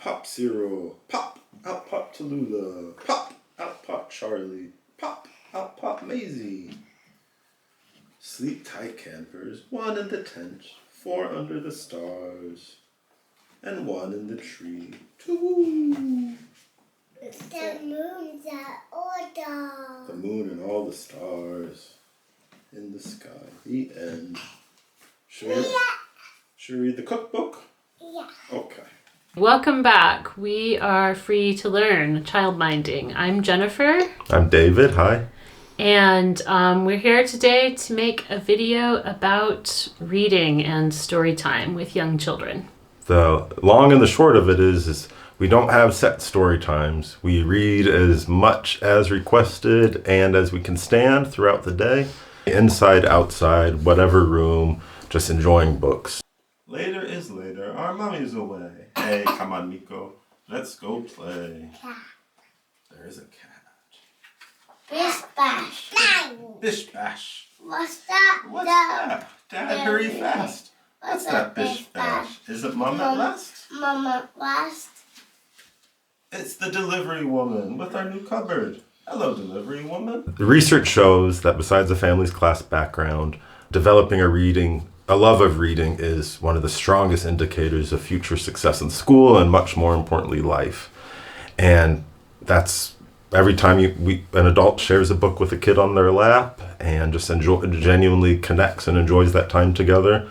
pop Cyril. Pop, out pop Tallulah. Pop, out pop Charlie. Pop, out pop Maisie. Sleep tight campers, 1 in the tent, 4 under the stars, and 1 in the tree. Two. The moon's at order. The moon and all the stars in the sky. The end. Should we read the cookbook? Yeah. Okay. Welcome back. We are free to learn childminding. I'm Jennifer. I'm David. Hi. And we're here today to make a video about reading and story time with young children. The long and the short of it is we don't have set story times. We read as much as requested and as we can stand throughout the day. Inside, outside, whatever room, just enjoying books. Later is later. Our mommy's away. Hey, come on, Miko. Let's go play. Cat. There is a cat. Bish bash. Bish bash. What's that? What's that? Dad, hurry fast. What's that bish bash? Is it Mom at last? Mom at last. It's the delivery woman with our new cupboard. Hello, delivery woman. The research shows that besides a family's class background, developing a love of reading is one of the strongest indicators of future success in school and much more importantly, life. And that's every time an adult shares a book with a kid on their lap and just genuinely connects and enjoys that time together,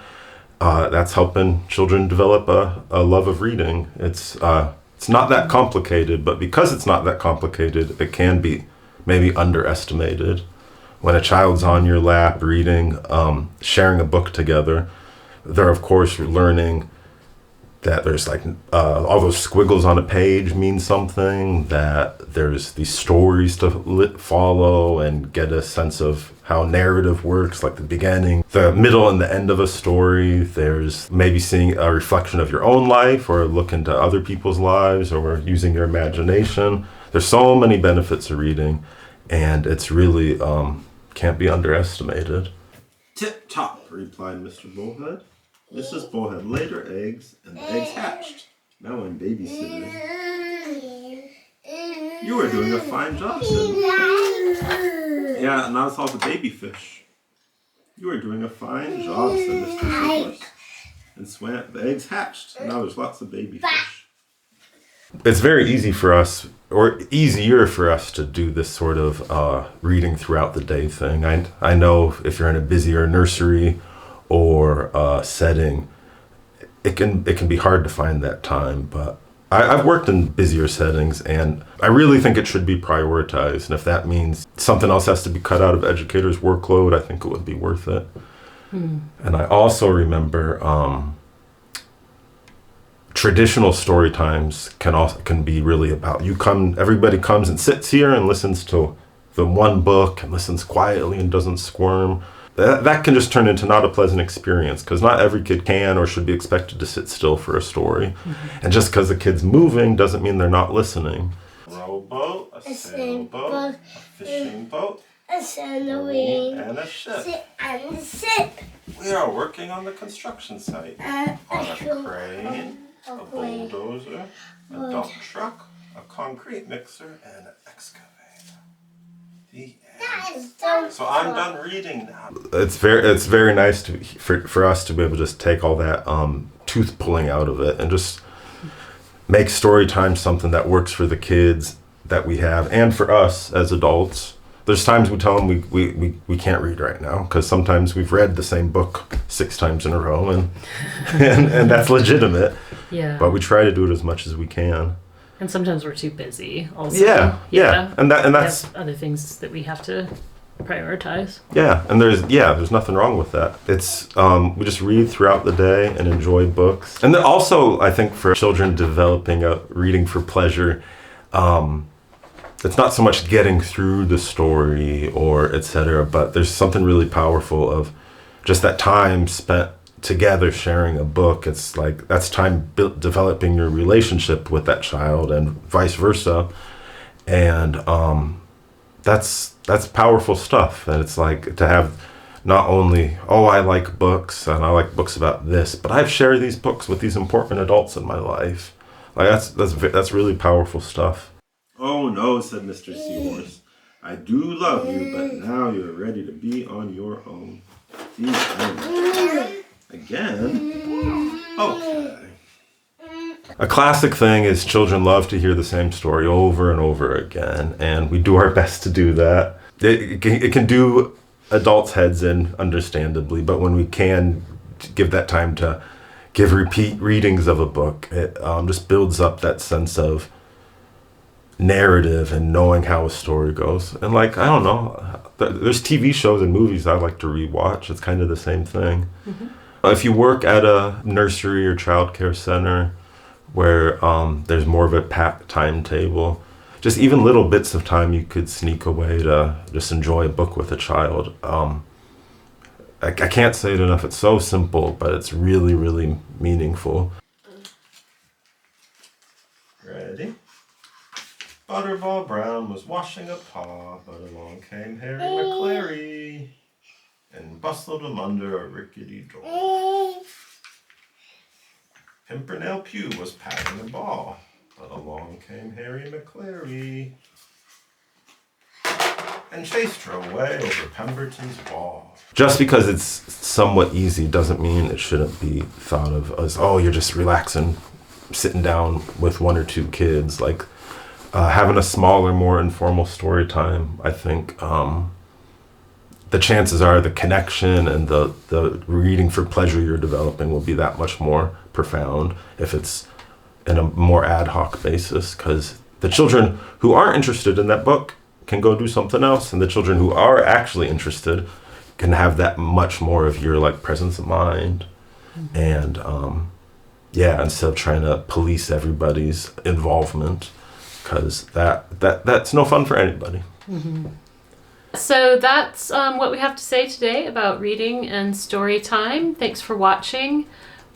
that's helping children develop a love of reading. It's not that complicated, but because it's not that complicated, it can be maybe underestimated. When a child's on your lap reading, sharing a book together, they're of course learning that there's all those squiggles on a page mean something, that there's these stories to follow and get a sense of how narrative works, like the beginning, the middle, and the end of a story. There's maybe seeing a reflection of your own life or look into other people's lives or using your imagination. There's so many benefits of reading, and it's really can't be underestimated. Tip-top, replied Mr. Bullhead. Mrs. Bullhead laid her eggs, and the eggs hatched. Now I'm babysitting. You were doing a fine job, Sid. Yeah, and now it's all the baby fish. You were doing a fine job, said Mr. Seahorse. And swam. The eggs hatched. Now there's lots of baby fish. It's very easy for us, or easier for us, to do this sort of reading throughout the day thing. I know if you're in a busier nursery or setting, it can be hard to find that time. But I've worked in busier settings, and I really think it should be prioritized. And if that means something else has to be cut out of educators' workload, I think it would be worth it. And I also remember traditional story times can be really about everybody comes and sits here and listens to the one book and listens quietly and doesn't squirm. That can just turn into not a pleasant experience, because not every kid can or should be expected to sit still for a story. And just because the kid's moving doesn't mean they're not listening. A rowboat, a sailboat, a fishing boat, A submarine. and a ship. And a ship. We are working on the construction site. On a crane, a bulldozer, a dump truck, a concrete mixer, and an excavator. The end. So I'm done reading now. It's very nice for us to be able to just take all that tooth pulling out of it and just make story time something that works for the kids that we have and for us as adults. There's times we tell them we can't read right now because sometimes we've read the same book 6 times in a row and that's legitimate. Yeah. But we try to do it as much as we can. And sometimes we're too busy also. Yeah. And that's we have other things that we have to prioritize. Yeah, and there's nothing wrong with that. It's we just read throughout the day and enjoy books. And then also, I think for children developing a reading for pleasure, it's not so much getting through the story or etc., but there's something really powerful of just that time spent together sharing a book. It's like that's time developing your relationship with that child and vice versa. And that's powerful stuff. And it's like to have not only, I like books and I like books about this, but I've shared these books with these important adults in my life. Like that's really powerful stuff. "Oh no," said Mr. Seahorse. "I do love you, but now you're ready to be on your own." The end. Again? Okay. A classic thing is children love to hear the same story over and over again, and we do our best to do that. It can do adults' heads in, understandably, but when we can give that time to give repeat readings of a book, it just builds up that sense of narrative and knowing how a story goes. And like, I don't know, there's TV shows and movies I like to rewatch. It's kind of the same thing. If you work at a nursery or childcare center where there's more of a packed timetable, just even little bits of time you could sneak away to just enjoy a book with a child. I can't say it enough. It's so simple, but it's really, really meaningful. Ready? Butterball Brown was washing a paw, but along came Harry McClary and bustled him under a rickety door. Pimpernel Pew was patting a ball, but along came Harry McClary and chased her away over Pemberton's wall. Just because it's somewhat easy doesn't mean it shouldn't be thought of as, oh, you're just relaxing, sitting down with one or two kids. Like having a smaller, more informal story time, I think the chances are the connection and the reading for pleasure you're developing will be that much more profound if it's in a more ad hoc basis, because the children who aren't interested in that book can go do something else, and the children who are actually interested can have that much more of your like presence of mind. And instead of trying to police everybody's involvement, because that's no fun for anybody. So that's what we have to say today about reading and story time. Thanks for watching.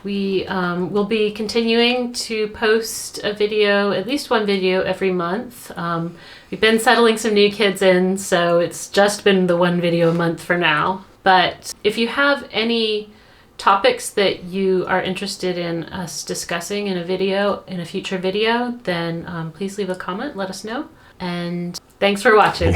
We will be continuing to post a video, at least one video every month. We've been settling some new kids in, so it's just been the one video a month for now. But if you have any topics that you are interested in us discussing in a future video, then please leave a comment, let us know. And thanks for watching.